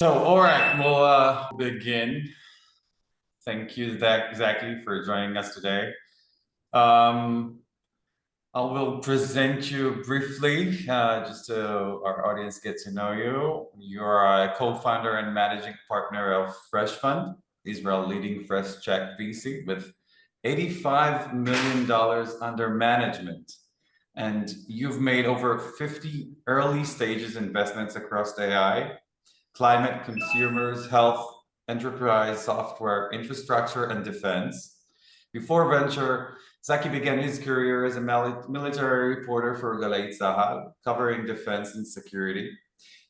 All right, we'll begin. Thank you, Zaki, for joining us today. Um, I will present you briefly, just so our audience get to know you. You're a co-founder and managing partner of Fresh Fund, Israel's leading fresh check VC with $85 million under management. And you've made over 50 early stages investments across the AI, climate, consumers, health, enterprise, software, infrastructure, and defense. Before venture, Zaki began his career as a military reporter for Galay Tzahal, covering defense and security.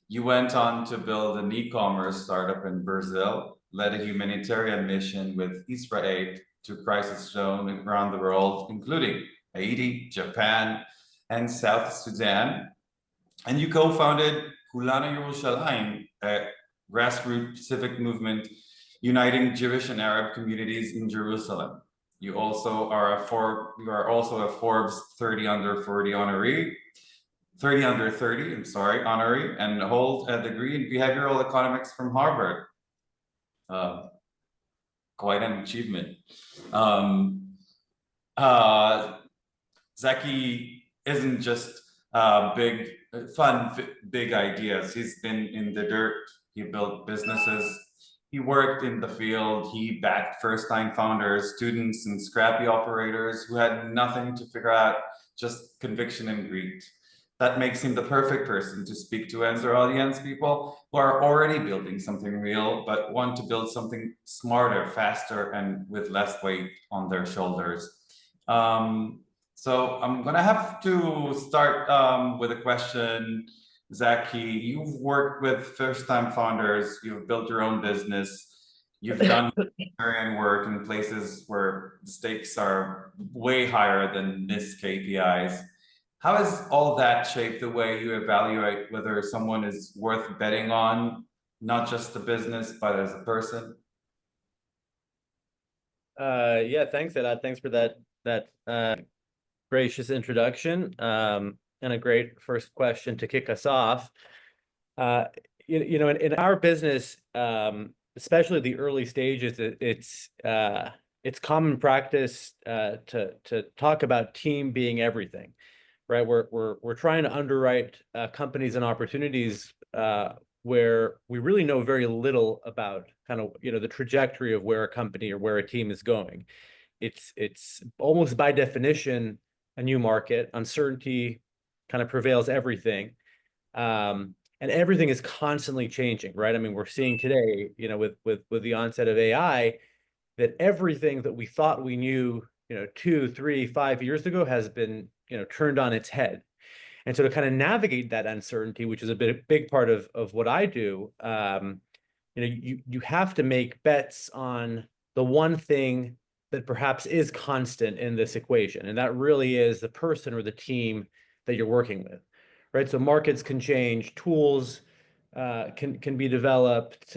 You went on to build an e-commerce startup in Brazil, led a humanitarian mission with Israel to crisis zones around the world, including Haiti, Japan, and South Sudan. And you co-founded Kulanu Yerushalayim, a grassroots civic movement uniting Jewish and Arab communities in Jerusalem. You are also a Forbes 30 under 40 honoree, 30 under 30, honoree, and hold a degree in behavioral economics from Harvard. Quite an achievement. Zaki isn't just big ideas. He's been in the dirt. He built businesses. He worked in the field. He backed first-time founders, students, and scrappy operators who had nothing to figure out, just conviction and greed. That makes him the perfect person to speak to as our audience, people who are already building something real, but want to build something smarter, faster, and with less weight on their shoulders. So I'm gonna have to start with a question. Zaki, you've worked with first-time founders, you've built your own business, you've done work in places where the stakes are way higher than NIST KPIs. How has all that shaped the way you evaluate whether someone is worth betting on, not just the business, but as a person? Yeah, thanks, Elad. Thanks for that gracious introduction, and a great first question to kick us off. You know, in our business, especially the early stages, it's common practice to talk about team being everything, right? We're trying to underwrite companies and opportunities where we really know very little about kind of the trajectory of where a company or where a team is going. It's almost by definition a new market. Uncertainty kind of prevails everything. And everything is constantly changing, right? I mean, we're seeing today, with the onset of AI, that everything that we thought we knew, 2, 3, 5 years ago has been, turned on its head. And so to kind of navigate that uncertainty, which is a big part of what I do, you have to make bets on the one thing that perhaps is constant in this equation, and that really is the person or the team that you're working with, right? So markets can change, tools can be developed,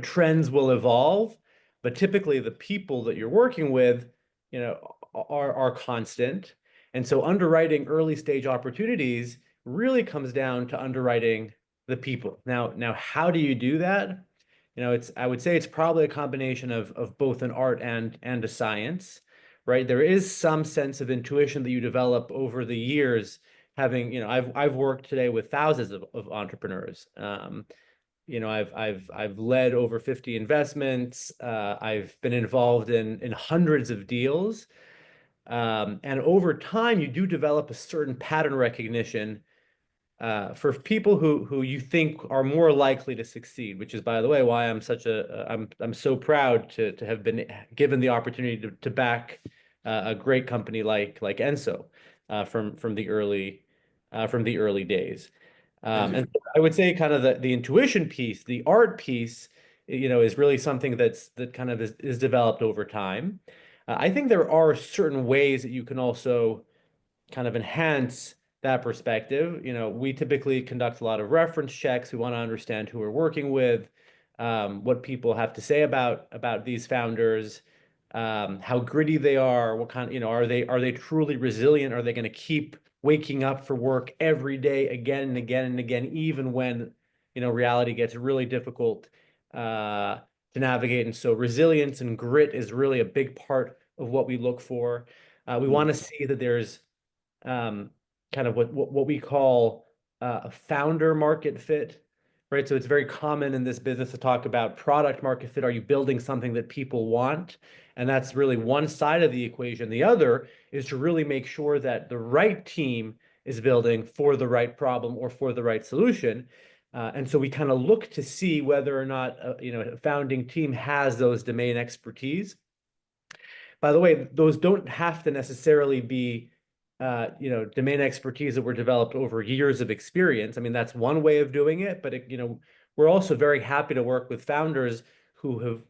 trends will evolve, but typically the people that you're working with, are constant. And so underwriting early stage opportunities really comes down to underwriting the people. Now, how do you do that? I would say it's probably a combination of both an art and a science, right? There is some sense of intuition that you develop over the years, having, I've worked today with thousands of entrepreneurs. I've led over 50 investments. I've been involved in hundreds of deals. And over time, you do develop a certain pattern recognition for people who you think are more likely to succeed, which is, by the way, why I'm so proud to have been given the opportunity to back a great company like Enso from the early days. And I would say kind of the intuition piece, the art piece, is really something that kind of is developed over time. I think there are certain ways that you can also kind of enhance that perspective. We typically conduct a lot of reference checks. We want to understand who we're working with, what people have to say about these founders, how gritty they are, what kind, are they truly resilient? Are they going to keep waking up for work every day again and again and again, even when, reality gets really difficult to navigate. And so resilience and grit is really a big part of what we look for. We want to see that there's um, kind of what we call a founder market fit, right? So it's very common in this business to talk about product market fit. Are you building something that people want? And that's really one side of the equation. The other is to really make sure that the right team is building for the right problem or for the right solution. And so we kind of look to see whether or not a founding team has those domain expertise. By the way, those don't have to necessarily be domain expertise that were developed over years of experience. I mean, that's one way of doing it, but we're also very happy to work with founders who have,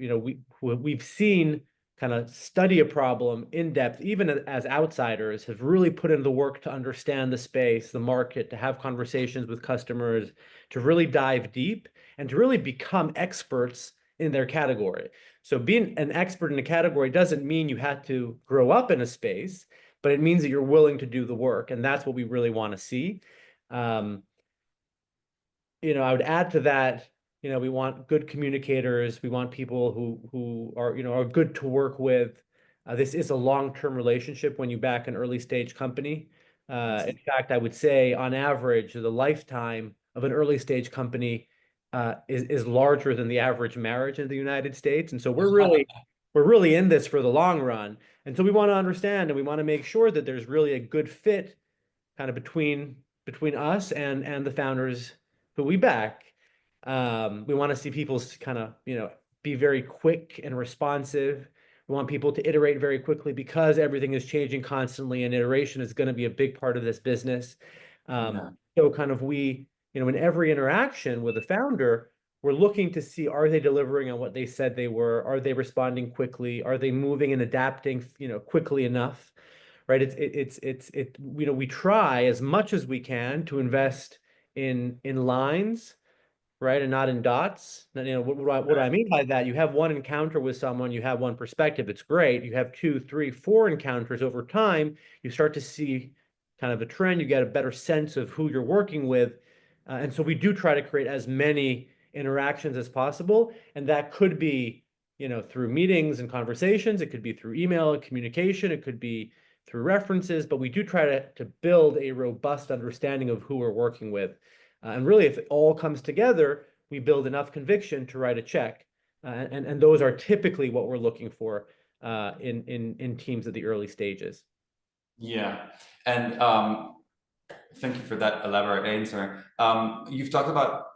we've seen kind of study a problem in depth, even as outsiders, have really put in the work to understand the space, the market, to have conversations with customers, to really dive deep and to really become experts in their category. So being an expert in a category doesn't mean you have to grow up in a space, but it means that you're willing to do the work, and that's what we really want to see. Um, I would add to that, we want good communicators. We want people who are good to work with. This is a long-term relationship when you back an early stage company. In fact, I would say on average, the lifetime of an early stage company is larger than the average marriage in the United States. And so we're really in this for the long run. And so we want to understand and we want to make sure that there's really a good fit kind of between us and the founders who we back. We want to see people kind of, be very quick and responsive. We want people to iterate very quickly because everything is changing constantly, and iteration is going to be a big part of this business. Yeah. So kind of in every interaction with a founder, we're looking to see, are they delivering on what they said they were? Are they responding quickly? Are they moving and adapting, quickly enough? Right? We try as much as we can to invest in lines, right, and not in dots. And, what do I mean by that? You have one encounter with someone, you have one perspective, it's great. You have two, three, four encounters over time, you start to see kind of a trend, you get a better sense of who you're working with. And so we do try to create as many interactions as possible. And that could be, through meetings and conversations, it could be through email and communication, it could be through references, but we do try to build a robust understanding of who we're working with. And really, if it all comes together, we build enough conviction to write a check. And those are typically what we're looking for in teams at the early stages. Yeah. And thank you for that elaborate answer. You've talked about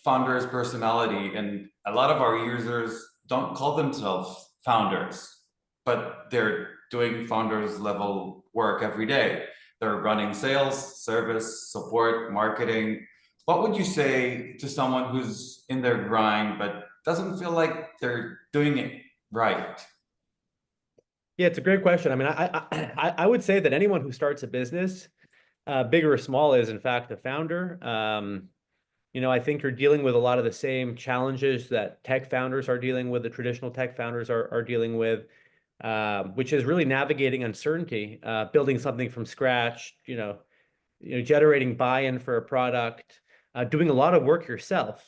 founders' personality, and a lot of our users don't call themselves founders, but they're doing founders level work every day. They're running sales, service, support, marketing. What would you say to someone who's in their grind but doesn't feel like they're doing it right? Yeah, it's a great question. I mean, I would say that anyone who starts a business, big or small, is in fact a founder. I think you're dealing with a lot of the same challenges that tech founders are dealing with, the traditional tech founders are dealing with, which is really navigating uncertainty, building something from scratch, generating buy-in for a product, doing a lot of work yourself,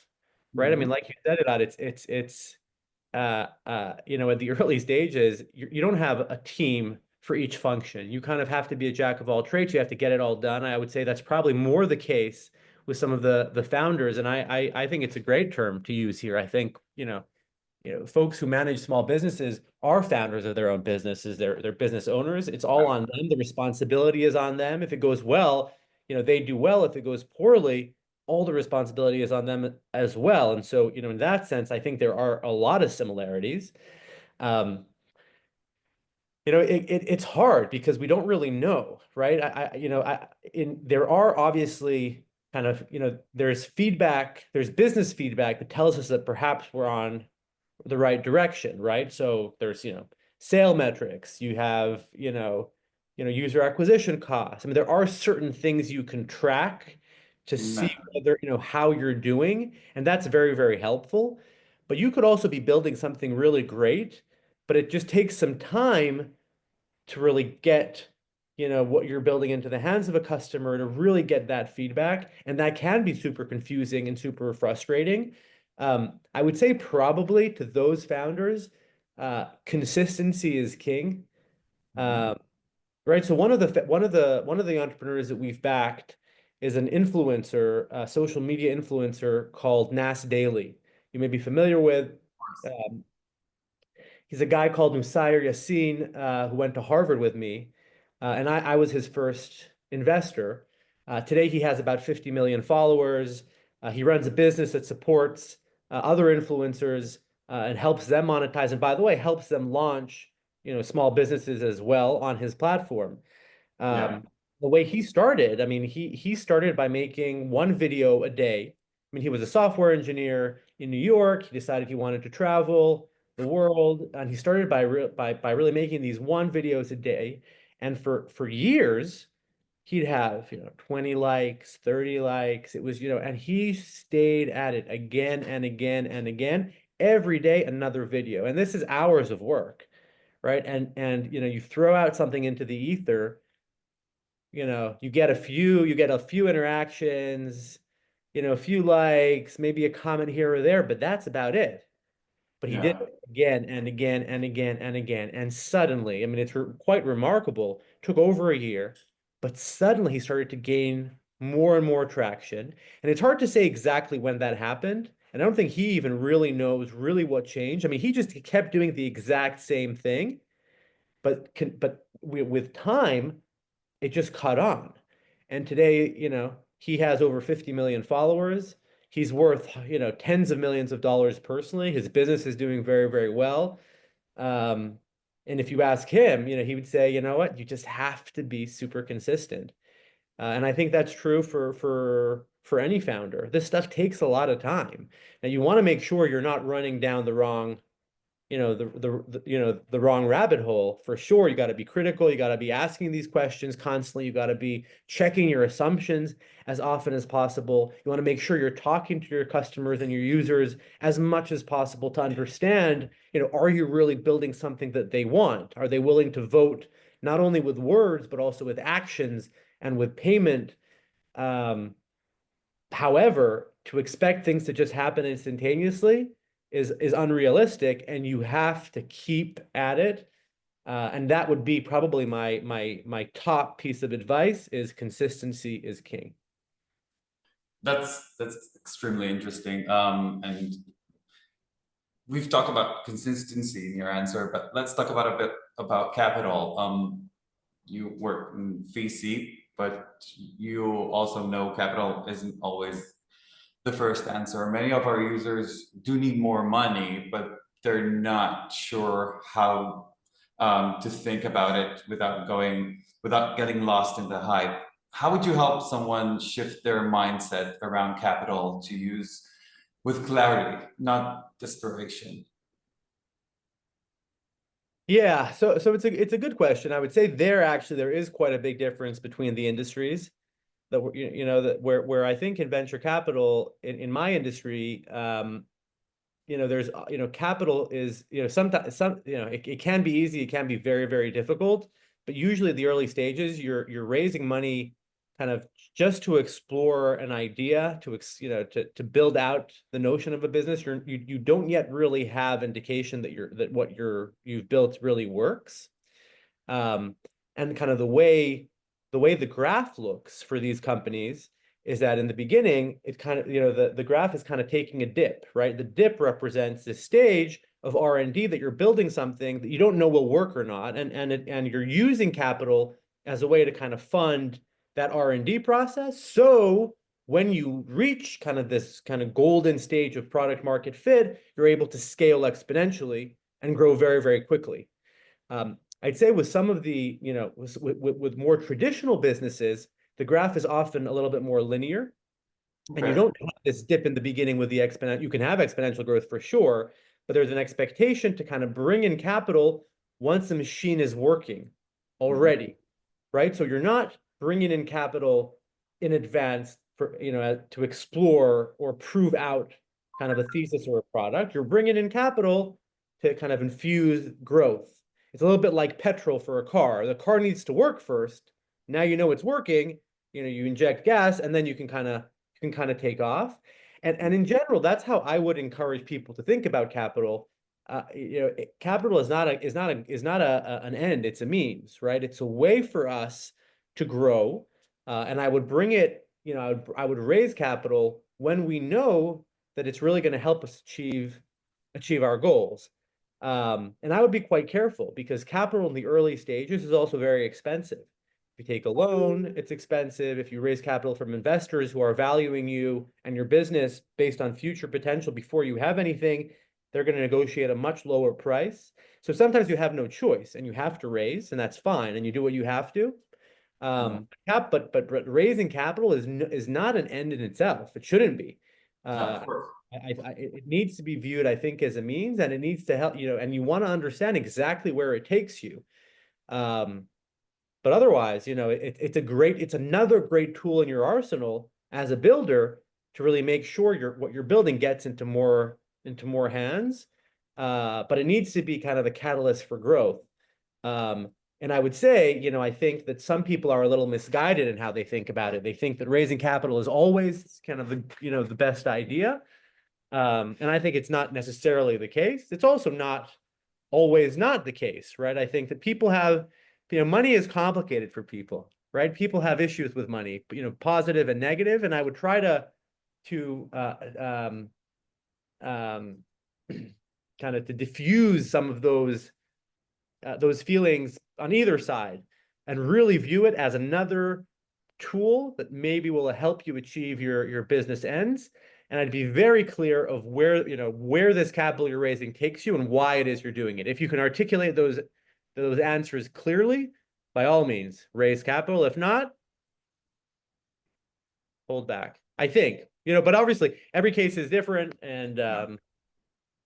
right? I mean, like you said, it's at the early stages, you don't have a team for each function. You kind of have to be a jack of all trades. You have to get it all done. I would say that's probably more the case with some of the founders, and I think it's a great term to use here. I think folks who manage small businesses are founders of their own businesses. They're business owners. It's all on them. The responsibility is on them. If it goes well, they do well. If it goes poorly, all the responsibility is on them as well. And so, in that sense, I think there are a lot of similarities. Um, it's hard because we don't really know, right? There are obviously kind of, there's feedback, there's business feedback that tells us that perhaps we're on the right direction, right? So there's, sale metrics, you have, user acquisition costs. I mean, there are certain things you can track to see whether, how you're doing, and that's very, very helpful. But you could also be building something really great, but it just takes some time to really get what you're building into the hands of a customer to really get that feedback. And that can be super confusing and super frustrating. I would say probably to those founders, consistency is king. Mhm. Right. So one of the entrepreneurs that we've backed is an influencer, a social media influencer called Nas Daily. You may be familiar with. Um, he's a guy called Nusair Yassin, who went to Harvard with me, and I was his first investor. Today, he has about 50 million followers. He runs a business that supports other influencers and helps them monetize. And by the way, helps them launch, small businesses as well on his platform. Yeah. The way he started, I mean, he started by making one video a day. I mean, he was a software engineer in New York. He decided he wanted to travel the world, and he started by really making these one videos a day. And for years, he'd have 20 likes, 30 likes. It was and he stayed at it again and again and again. Every day, another video. And this is hours of work, right? And you throw out something into the ether, you get a few interactions, a few likes, maybe a comment here or there, but that's about it. But he did Yeah. it again and again and again and again. And suddenly, I mean, it's quite remarkable. Took over a year, but suddenly he started to gain more and more traction. And it's hard to say exactly when that happened. And I don't think he even really knows really what changed. I mean, he just kept doing the exact same thing, but with time, it just caught on. And today, he has over 50 million followers. He's worth, tens of millions of dollars personally. His business is doing very, very well. Um, and if you ask him, he would say, you know what, you just have to be super consistent. And I think that's true for any founder. This stuff takes a lot of time. Now you want to make sure you're not running down the wrong rabbit hole. For sure, you got to be critical. You got to be asking these questions constantly. You got to be checking your assumptions as often as possible. You want to make sure you're talking to your customers and your users as much as possible to understand, are you really building something that they want? Are they willing to vote not only with words but also with actions and with payment? Um, However, to expect things to just happen instantaneously is unrealistic, and you have to keep at it. And that would be probably my top piece of advice: is consistency is king. That's extremely interesting. And we've talked about consistency in your answer, but let's talk about a bit about capital. You work in VC, but you also know capital isn't always the first answer. Many of our users do need more money, but they're not sure how to think about it without getting lost in the hype. How would you help someone shift their mindset around capital to use with clarity, not desperation? Yeah, so it's a good question. I would say there is quite a big difference between the industries that that where I think in venture capital in my industry, there's capital is sometimes it can be easy, it can be very, very difficult, but usually the early stages you're raising money kind of just to explore an idea, to build out the notion of a business. You don't yet really have indication that what you've built really works. um, and kind of the way the graph looks for these companies is that in the beginning, it kind of, the graph is kind of taking a dip, right? The dip represents this stage of R&D that you're building something that you don't know will work or not, and you're using capital as a way to kind of fund that R&D process. So when you reach kind of this kind of golden stage of product market fit, you're able to scale exponentially and grow very, very quickly. I'd say with some of the, with more traditional businesses, the graph is often a little bit more linear, and you Okay. don't have this dip in the beginning with the exponent. You can have exponential growth for sure, but there's an expectation to kind of bring in capital once the machine is working Mhm. already, right? So you're not bringing in capital in advance for, to explore or prove out kind of a thesis or a product. You're bringing in capital to kind of infuse growth. it's a little bit like petrol for a car. The car needs to work first. Now you know it's working, you inject gas and then you can kind of take off. And in general, that's how I would encourage people to think about capital. Capital is not an end, it's a means, right? It's a way for us to grow. And I would bring it, I would raise capital when we know that it's really going to help us achieve our goals. And I would be quite careful because capital in the early stages is also very expensive. If you take a loan, it's expensive. If you raise capital from investors who are valuing you and your business based on future potential before you have anything, they're going to negotiate a much lower price. So sometimes you have no choice and you have to raise, and that's fine, and you do what you have to. But raising capital is not an end in itself. It shouldn't be. Of Uh, course. it needs to be viewed, I think, as a means, and it needs to help, and you want to understand exactly where it takes you. But otherwise, it's another great tool in your arsenal as a builder to really make sure what you're building gets into more hands. But it needs to be kind of the catalyst for growth. And I would say, I think that some people are a little misguided in how they think about it. They think that raising capital is always kind of the best idea. And I think it's not necessarily the case. It's also not always not the case, right? I think that people have, money is complicated for people, right? People have issues with money, positive and negative, and I would try to kind of to diffuse some of those feelings on either side and really view it as another tool that maybe will help you achieve your business ends. And I'd be very clear of where this capital you're raising takes you and why it is you're doing it. If you can articulate those answers clearly, by all means, raise capital. If not, hold back. I think, but obviously every case is different. And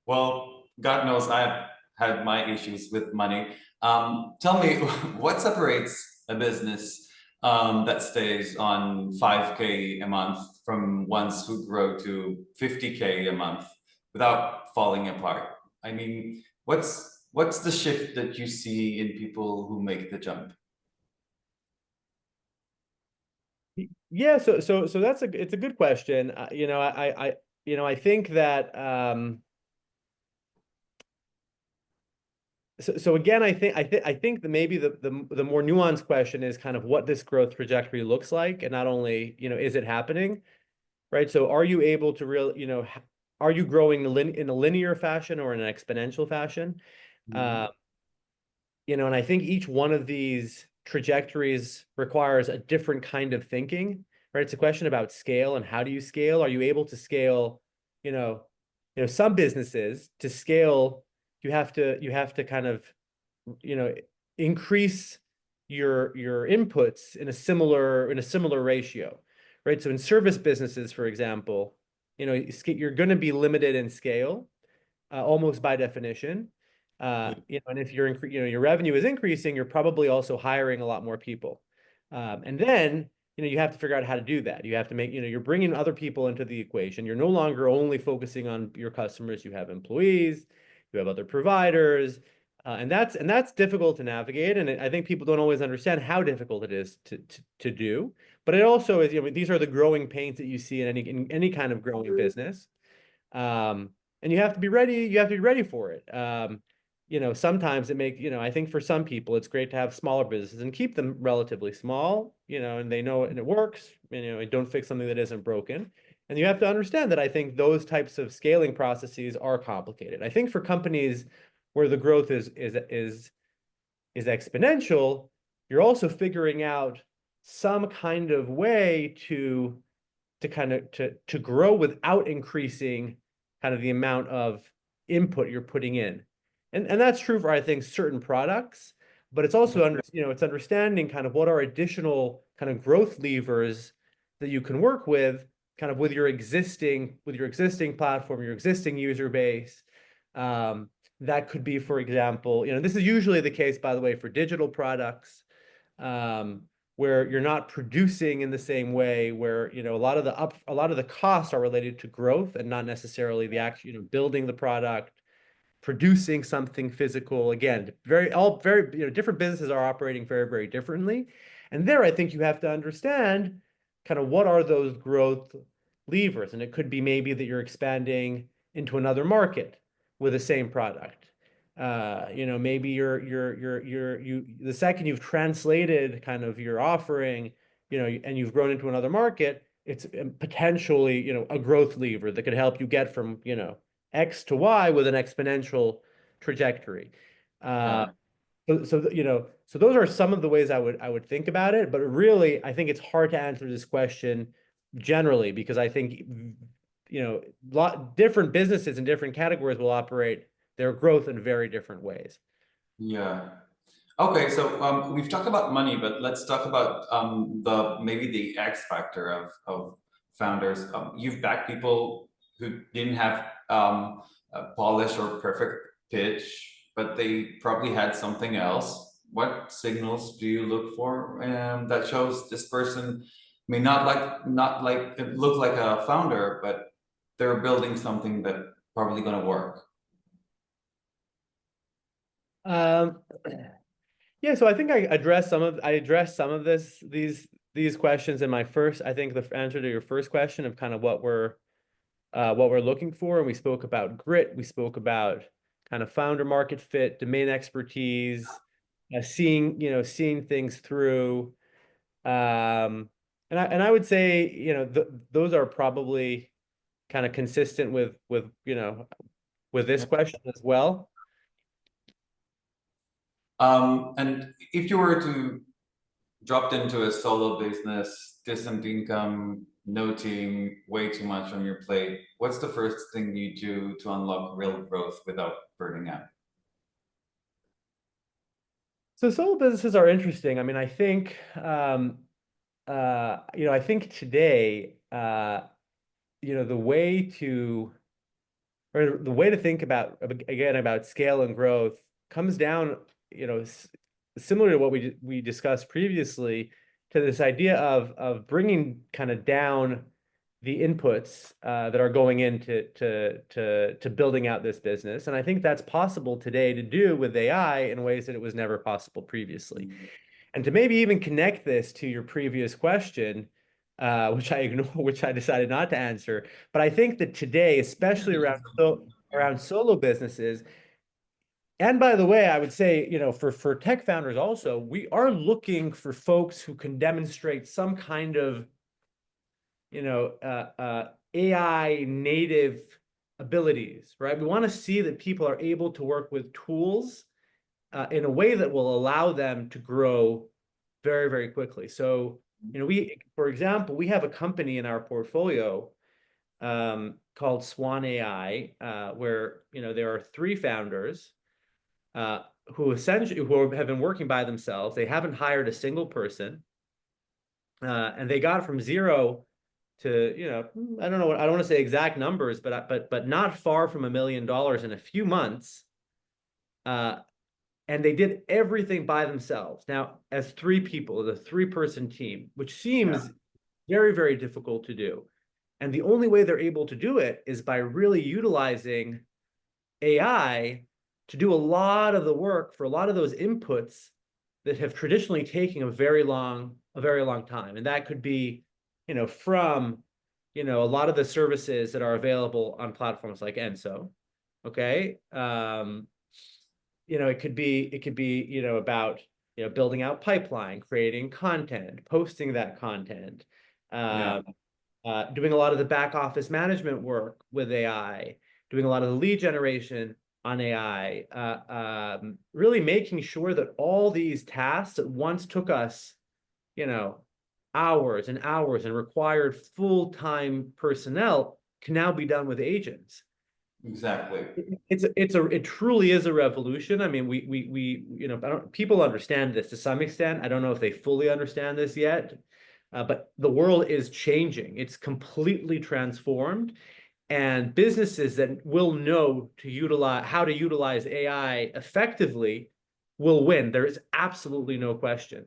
Well, God knows I've had my issues with money. Tell me, what separates a business that stays on 5K a month from ones who grow to 50K a month without falling apart? I mean, what's the shift that you see in people who make the jump? yeah, so it's a good question. I think that so again, I think that maybe the more nuanced question is kind of what this growth trajectory looks like, and not only, is it happening, right? So are you able to are you growing in a linear fashion or in an exponential fashion? Mhm. Uh, and I think each one of these trajectories requires a different kind of thinking, right? It's a question about scale and how do you scale? Are you able to scale, you know, some businesses to scale, you have to kind of, you know, increase your inputs in a similar ratio, right? So in service businesses, for example, you're going to be limited in scale, almost by definition. And if your revenue is increasing, you're probably also hiring a lot more people. And then, you have to figure out how to do that. You have to make, you're bringing other people into the equation. You're no longer only focusing on your customers. You have employees, you have other providers, and that's difficult to navigate. And I think people don't always understand how difficult it is to do. But it also is, these are the growing pains that you see in any kind of growing business. And you have to be ready. You have to be ready for it. Sometimes I think for some people, it's great to have smaller businesses and keep them relatively small, and they know it and it works, and don't fix something that isn't broken. And you have to understand that I think those types of scaling processes are complicated. I think for companies where the growth is exponential, you're also figuring out some kind of way to kind of to grow without increasing kind of the amount of input you're putting in. And that's true for, I think, certain products, but it's also it's understanding kind of what are additional kind of growth levers that you can work with kind of with your existing platform, your existing user base. That could be, for example, this is usually the case, by the way, for digital products. Where you're not producing in the same way, where a lot of the costs are related to growth and not necessarily the actual building the product, producing something physical. Again, different businesses are operating very, very differently. And there, I think you have to understand kind of what are those growth levers. And it could be maybe that you're expanding into another market with the same product. Maybe the second you've translated kind of your offering, and you've grown into another market, it's potentially, a growth lever that could help you get from, X to Y with an exponential trajectory. Yeah. So those are some of the ways I would think about it, but really, I think it's hard to answer this question generally because I think, different businesses in different categories will operate their growth in very different ways. Yeah. Okay, so we've talked about money, but let's talk about the maybe the X factor of founders. You've backed people who didn't have a polished or perfect pitch, but they probably had something else. What signals do you look for that shows this person may not like it look like a founder, but they're building something that probably going to work? Um, yeah, so I think I addressed some of these questions in my first. I think the answer to your first question of kind of what we're looking for, and we spoke about grit, we spoke about kind of founder market fit, domain expertise, seeing things through. And I would say, those are probably kind of consistent with this question as well. And if you were to dropped into a solo business, distant income, no team, way too much on your plate, what's the first thing you do to unlock real growth without burning out? So solo businesses are interesting. I mean, I think today, the way to or the way to think about again about scale and growth comes down, similar to what we discussed previously, to this idea of bringing kind of down the inputs that are going into to building out this business. And I think that's possible today to do with AI in ways that it was never possible previously. And to maybe even connect this to your previous question, which I ignore, which I decided not to answer, but I think that today, especially around solo businesses, and by the way, I would say, for tech founders also, we are looking for folks who can demonstrate some kind of, AI native abilities, right? We want to see that people are able to work with tools in a way that will allow them to grow very, very quickly. So, for example, we have a company in our portfolio called Swan AI, where, there are three founders who have been working by themselves. They haven't hired a single person, and they got from zero to, I don't know I don't want to say exact numbers, but not far from $1 million in a few months. And they did everything by themselves. Now, as three people, the three-person team, which seems very, very difficult to do. And the only way they're able to do it is by really utilizing AI to do a lot of the work for a lot of those inputs that have traditionally taken a very long time. And that could be, from, a lot of the services that are available on platforms like Enso. Okay. It could be, about, building out pipeline, creating content, posting that content, Yeah. doing a lot of the back office management work with AI, doing a lot of the lead generation on AI, really making sure that all these tasks that once took us, hours and hours and required full-time personnel can now be done with agents. Exactly. It truly is a revolution. I mean, people understand this to some extent. I don't know if they fully understand this yet, but the world is changing. It's completely transformed, and businesses that will know how to utilize AI effectively will win. There is absolutely no question.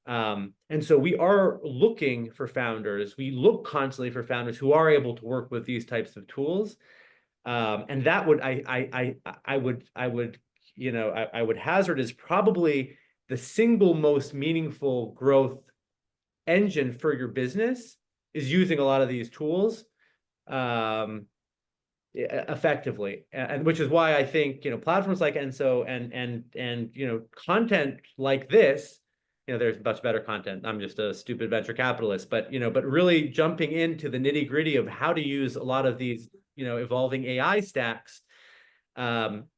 And so we are looking for founders. We look constantly for founders who are able to work with these types of tools. And that would I would I would hazard is probably the single most meaningful growth engine for your business is using a lot of these tools effectively, and which is why I think platforms like Enso and content like this. There's much better content. I'm just a stupid venture capitalist, but really jumping into the nitty gritty of how to use a lot of these evolving AI stacks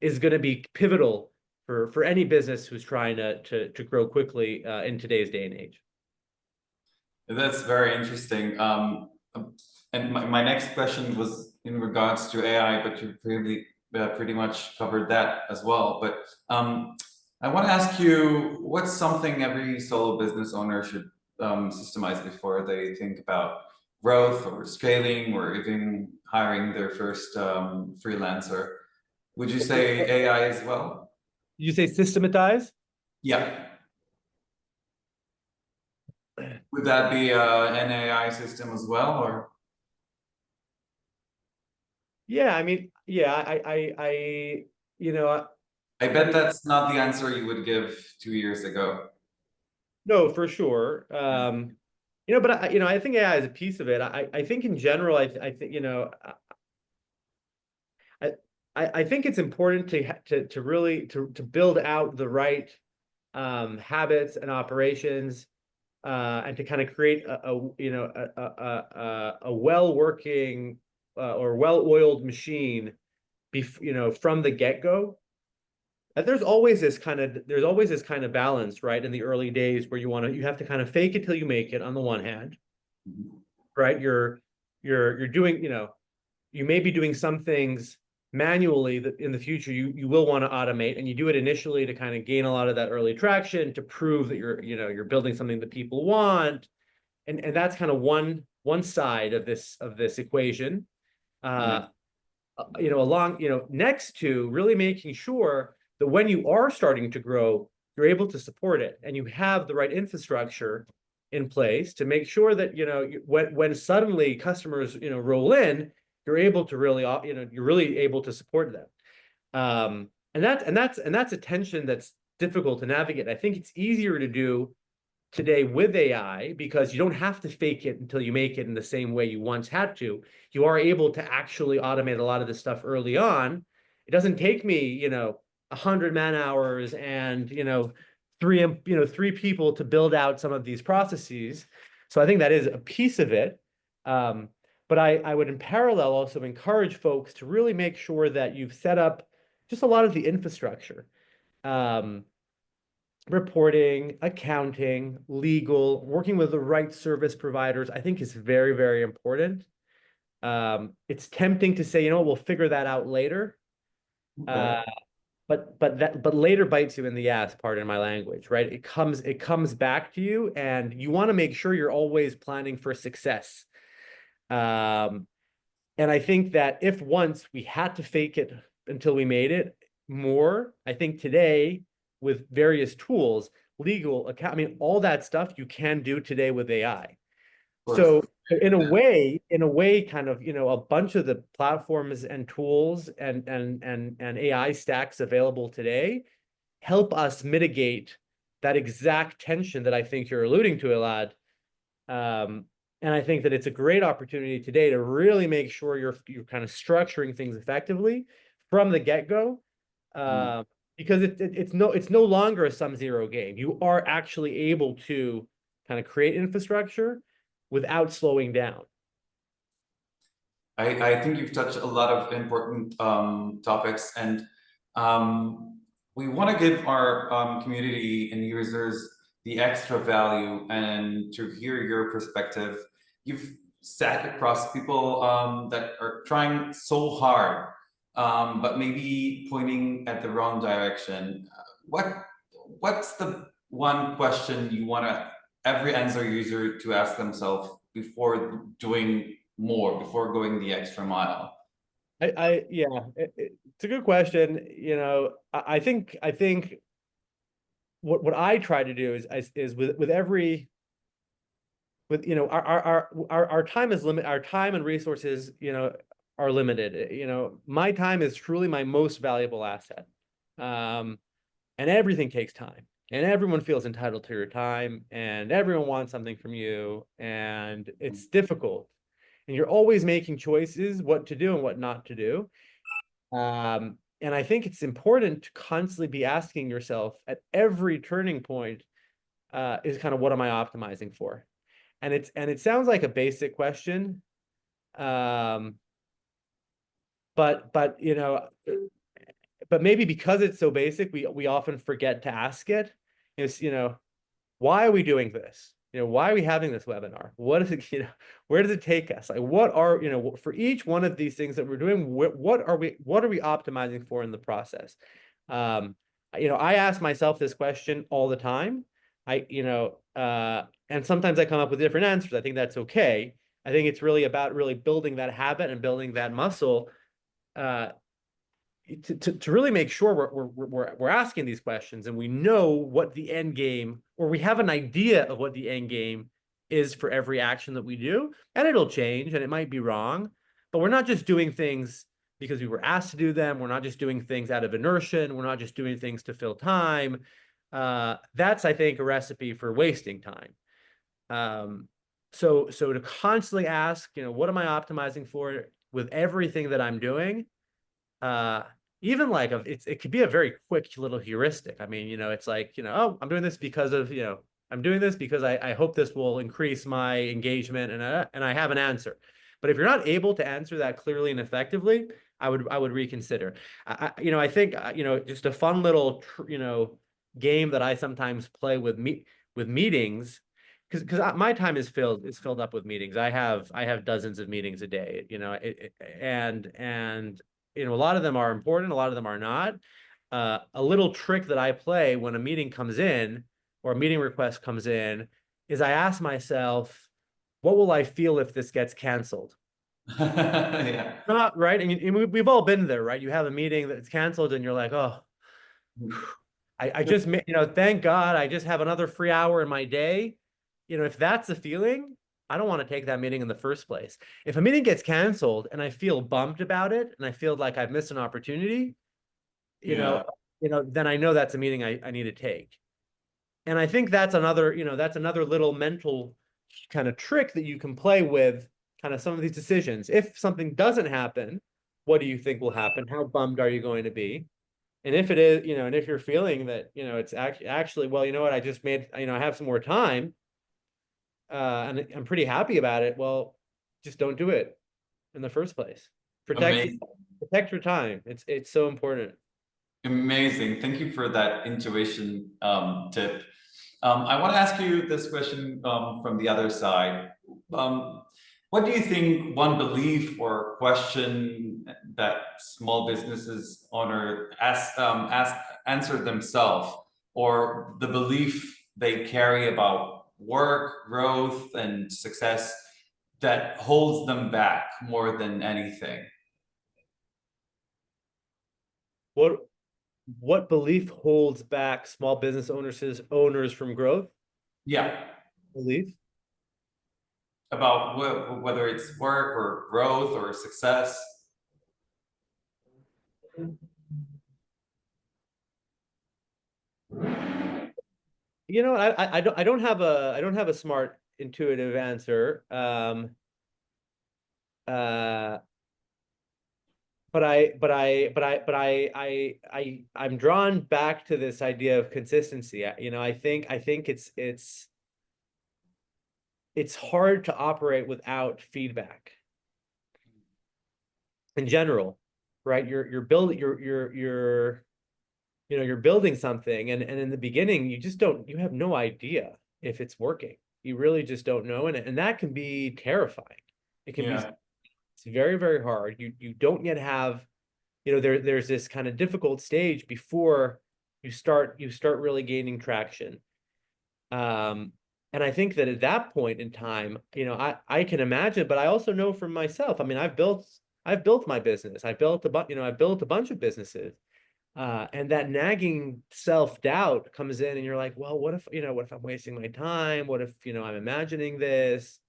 is going to be pivotal for any business who's trying to grow quickly in today's day and age. That's very interesting. And my next question was in regards to AI, but you pretty much covered that as well. But I want to ask you, what's something every solo business owner should systemize before they think about growth or scaling or even hiring their first freelancer? Would you say AI as well? You say systematize? Yeah. Would that be an AI system as well, or? Yeah, I mean, yeah, you know, I bet that's not the answer you would give 2 years ago. no, for sure. But I think AI is a piece of it. I think in general, I think, I, I think it's important to really to build out the right habits and operations and to kind of create a well-working or well-oiled machine from the get-go. And there's always this kind of balance, right, in the early days where you have to kind of fake it till you make it on the one hand, right? You're doing, you may be doing some things manually that in the future you will want to automate, and you do it initially to kind of gain a lot of that early traction to prove that you're building something that people want, and that's kind of one side of this equation. Next to really making sure that when you are starting to grow, you're able to support it and you have the right infrastructure in place to make sure that when suddenly customers roll in, you're able to really you're really able to support them. And that's a tension that's difficult to navigate. I think it's easier to do today with AI because you don't have to fake it until you make it in the same way you once had to. You are able to actually automate a lot of this stuff early on. It doesn't take me 100 man hours and three people to build out some of these processes. So I think that is a piece of it. But I would in parallel also encourage folks to really make sure that you've set up just a lot of the infrastructure. Reporting, accounting, legal, working with the right service providers, I think is very, very important. It's tempting to say, we'll figure that out later. Okay. But later bites you in the ass, pardon my language, right? It comes back to you, and you want to make sure you're always planning for success. And I think that if once we had to fake it until we made it more, I think today with various tools, legal, account, all that stuff you can do today with AI. So in a way, kind of, a bunch of the platforms and tools and AI stacks available today help us mitigate that exact tension that I think you're alluding to, Elad. And I think that it's a great opportunity today to really make sure you're kind of structuring things effectively from the get-go. Because it's no longer a sum zero game. You are actually able to kind of create infrastructure without slowing down. I think you've touched a lot of important topics, and we want to give our community and users the extra value and to hear your perspective. You've sat across people that are trying so hard, but maybe pointing at the wrong direction. What's the one question you want every Enso user to ask themselves before doing more, before going the extra mile? Yeah, it's a good question. I think what I try to do is with every our time is limited. Our time and resources are limited. My time is truly my most valuable asset. And everything takes time, and everyone feels entitled to your time, and everyone wants something from you, and it's difficult. And you're always making choices what to do and what not to do. And I think it's important to constantly be asking yourself at every turning point, is kind of, what am I optimizing for? And it sounds like a basic question. Um, but but maybe because it's so basic, we often forget to ask it. Is, why are we doing this? Why are we having this webinar? What is it, where does it take us? Like, what are, for each one of these things that we're doing, what are we optimizing for in the process? I ask myself this question all the time. And sometimes I come up with different answers. I think that's okay. I think it's really about really building that habit and building that muscle, to really make sure we're asking these questions, and we know what the end game, or we have an idea of what the end game is for every action that we do. And it'll change and it might be wrong, but we're not just doing things because we were asked to do them. We're not just doing things out of inertia, and we're not just doing things to fill time. That's, I think, a recipe for wasting time. So to constantly ask, what am I optimizing for with everything that I'm doing? Even like, it could be a very quick little heuristic. I mean, it's like, oh, I'm doing this because of, I'm doing this because I hope this will increase my engagement, and I have an answer. But if you're not able to answer that clearly and effectively, I would reconsider. I think, just a fun little, game that I sometimes play with meetings, because my time is filled up with meetings. I have dozens of meetings a day, and a lot of them are important, a lot of them are not. A little trick that I play when a meeting comes in, or a meeting request comes in, is I ask myself, what will I feel if this gets canceled? Yeah. Not right. I mean, we've all been there, right? You have a meeting that's canceled and you're like, oh, I just, thank God I just have another free hour in my day. If that's the feeling, I don't want to take that meeting in the first place. If a meeting gets canceled and I feel bummed about it, and I feel like I've missed an opportunity, Yeah. then I know that's a meeting I need to take. And I think that's another little mental kind of trick that you can play with kind of some of these decisions. If something doesn't happen, what do you think will happen? How bummed are you going to be? And if it is, and if you're feeling that, it's actually, well, you know what, I just made, I have some more time, and I'm pretty happy about it. Well, just don't do it in the first place. Protect Amazing. protect your time. It's so important. Amazing. Thank you for that intuition tip. I want to ask you this question from the other side. What do you think one belief or question that small businesses owner answer themselves, or the belief they carry about work, growth, and success that holds them back more than anything? What belief holds back small business owners from growth? Yeah, Belief. about whether it's work or growth or success. I don't have a smart intuitive answer. Uh, I'm drawn back to this idea of consistency. I think it's hard to operate without feedback in general, right? You're building you're building something, and in the beginning you have no idea if it's working. You really just don't know, and that can be terrifying. It can be Yeah. It's very, very hard. You don't yet have, there's this kind of difficult stage before you start really gaining traction. Um, and I think that at that point in time, I can imagine, but I also know from myself. I mean, I've built my business. I've built a bunch of businesses. And that nagging self-doubt comes in, and you're like, well, what if I'm wasting my time? What if, I'm imagining this?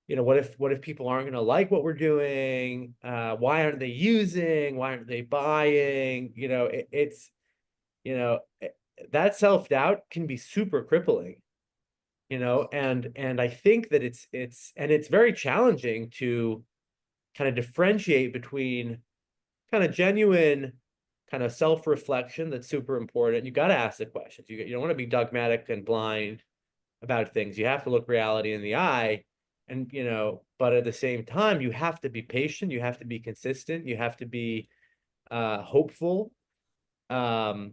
what if people aren't going to like what we're doing? Why aren't they using? Why aren't they buying? It's, you know, that self-doubt can be super crippling, and I think that it's very challenging to kind of differentiate between kind of genuine kind of self-reflection that's super important. You got to ask the questions. You don't want to be dogmatic and blind about things. You have to look reality in the eye, and but at the same time, you have to be patient. You have to be consistent. You have to be hopeful. Um,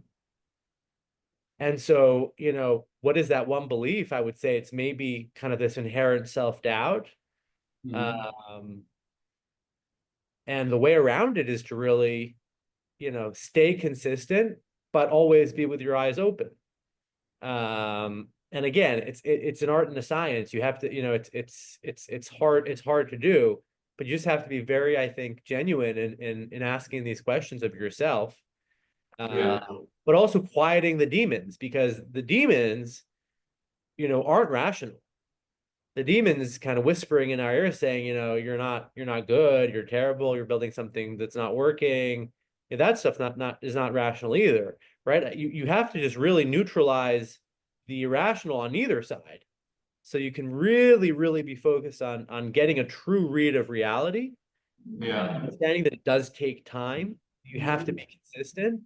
and so, what is that one belief? I would say it's maybe kind of this inherent self-doubt. Mhm. Um, and the way around it is to really, stay consistent, but always be with your eyes open. And again, it's an art and a science. You have to, it's hard to do, but you just have to be very, I think, genuine in asking these questions of yourself. Yeah. But also quieting the demons, because the demons, aren't rational. The demons kind of whispering in our ear saying, you're not good, you're terrible, you're building something that's not working. Yeah, that stuff not is not rational either, right? You have to just really neutralize the irrational on either side. So you can really, really be focused on getting a true read of reality, Yeah. understanding that it does take time. You have to be consistent.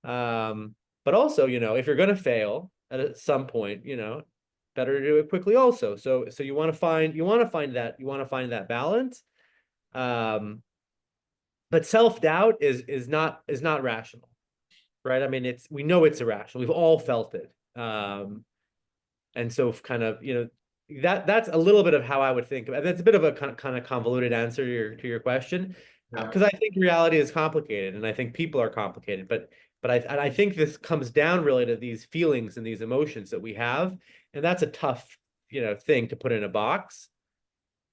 Um, but also, if you're going to fail at some point, better to do it quickly also. So you want to find that balance. Um, but self-doubt is not rational, right? I mean, we know it's irrational. We've all felt it. And so kind of, that's a little bit of how I would think of it. That's a bit of a kind of convoluted answer to your question, Yeah. because I think reality is complicated, and I think people are complicated. But I think this comes down really to these feelings and these emotions that we have, and that's a tough, thing to put in a box.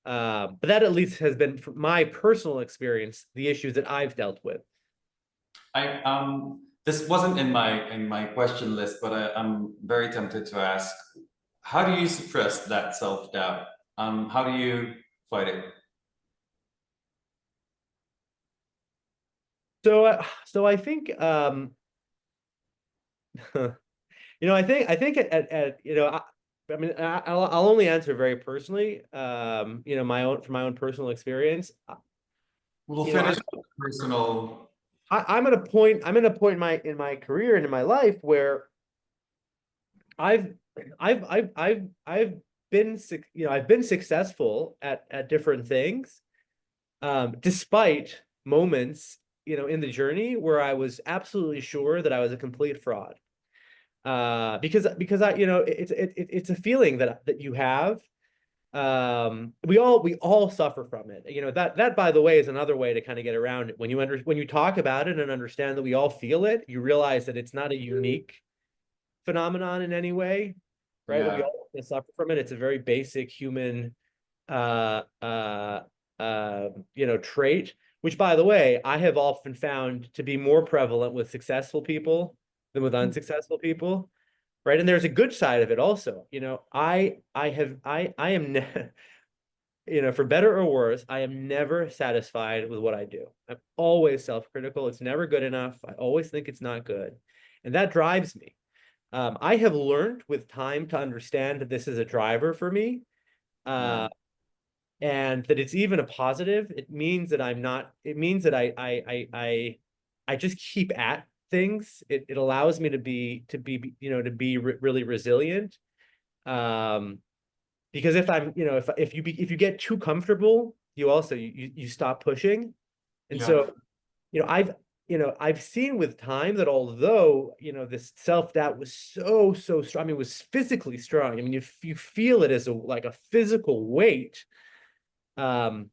But that at least has been, from my personal experience, the issues that I've dealt with. This wasn't in my question list, but I'm very tempted to ask, how do you suppress that self-doubt? How do you fight it? So I think I think I mean, I'll only answer very personally. From my own personal experience. We'll You know, finish with personal. I'm at a point. I'm in a point in my career and in my life where I've I've been successful at different things, despite moments, in the journey where I was absolutely sure that I was a complete fraud. Because it's a feeling that you have. We all suffer from it. That by the way is another way to kind of get around it. When you talk about it and understand that we all feel it, you realize that it's not a unique phenomenon in any way, right? We Yeah. all suffer from it. It's a very basic human uh uh trait, which by the way, I have often found to be more prevalent with successful people than with unsuccessful people, right? And there's a good side of it also. I am for better or worse, I am never satisfied with what I do. I'm always self-critical. It's never good enough. I always think it's not good, and that drives me. I have learned with time to understand that this is a driver for me, Yeah. and that it's even a positive. It means that I'm not. It means that I just keep at things. It allows me to be really resilient. Um, because if I'm, if you get too comfortable, you stop pushing. And Yeah. so, I've seen with time that although, this self-doubt was so strong, I mean, it was physically strong. I mean, you feel it as like a physical weight. Um,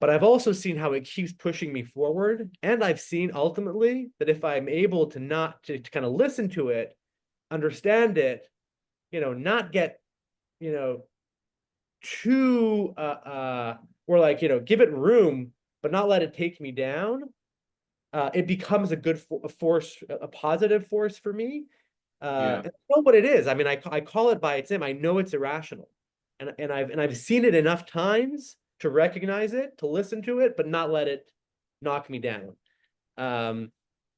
but I've also seen how it keeps pushing me forward. And I've seen ultimately that if I'm able to not to kind of listen to it, understand it, not get, you know, too or like, give it room, but not let it take me down, it becomes a good force, a positive force for me. Yeah. And I know what it is. I mean, I call it by its name. I know it's irrational. and I've seen it enough times to recognize it, to listen to it, but not let it knock me down.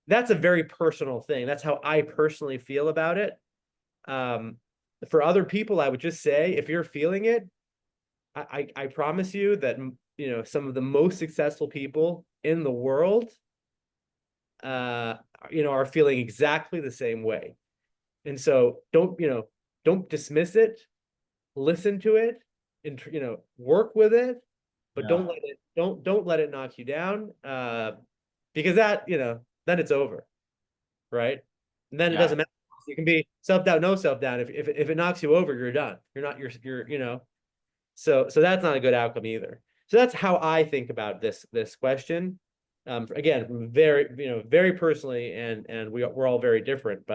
That's a very personal thing. That's how I personally feel about it. For other people, I would just say, if you're feeling it, I promise you that, you know, some of the most successful people in the world, you know, are feeling exactly the same way. And so don't dismiss it, listen to it, and, you know, work with it, but Yeah. don't let it knock you down. Because that, you know, then it's over, right? And then it Yeah. doesn't matter. You can be self-doubt, no self-doubt. If it knocks you over, you're done. You're, you know, so that's not a good outcome either. So that's how I think about this question. Again, very, you know, very personally, and we're all very different,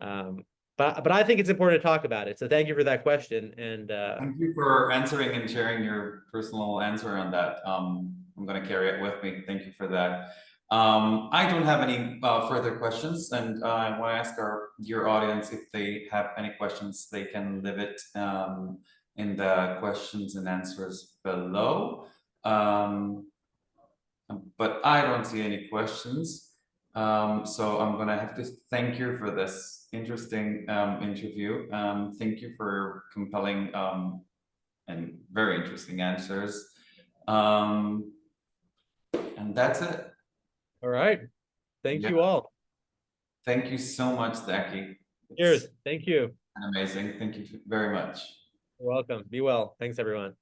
um, but I think it's important to talk about it. So thank you for that question. And Thank you for answering and sharing your personal answer on that. I'm going to carry it with me. Thank you for that. I don't have any further questions, and I want to ask your audience if they have any questions, they can leave it in the questions and answers below. Um, but I don't see any questions. So I'm gonna have to thank you for this interesting interview. Thank you for compelling and very interesting answers. Um, and that's it. all right, thank Yeah. you all. Thank you so much, Zaki. Cheers. It's Thank you. amazing. Thank you very much. You're welcome. Be well. Thanks, everyone.